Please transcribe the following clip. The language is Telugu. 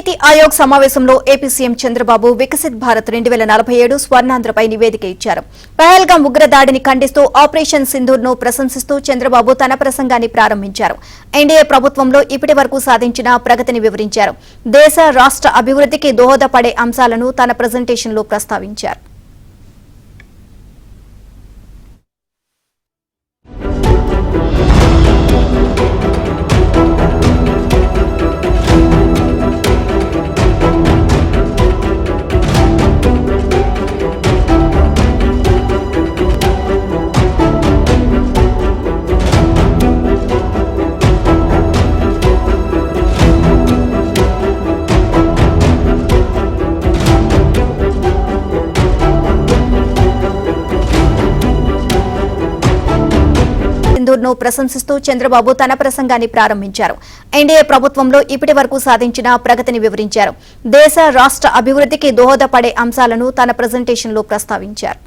నీతి ఆయోగ్ సమావేశంలో ఏపీ సీఎం చంద్రబాబు వికసిత్ భారత్ 2047 స్వర్ణాంధ్రపై నివేదిక ఇచ్చారు. పహల్గాం ఉగ్రదాడిని ఖండిస్తూ ఆపరేషన్ సింధూర్ను ప్రశంసిస్తూ చంద్రబాబు తన ప్రసంగాన్ని ప్రారంభించారు. ఎన్డీఏ ప్రభుత్వంలో ఇప్పటి వరకు సాధించిన ప్రగతిని వివరించారు. దేశ రాష్ట్ర అభివృద్ధికి దోహదపడే అంశాలను తన ప్రెజెంటేషన్లో ప్రస్తావించారు. సింధూర్ను ప్రశంసిస్తూ చంద్రబాబు తన ప్రసంగాన్ని ప్రారంభించారు. ఎన్డీఏ ప్రభుత్వంలో ఇప్పటి వరకు సాధించిన ప్రగతిని వివరించారు. దేశ రాష్ట్ర అభివృద్ధికి దోహదపడే అంశాలను తన ప్రెజెంటేషన్లో ప్రస్తావించారు.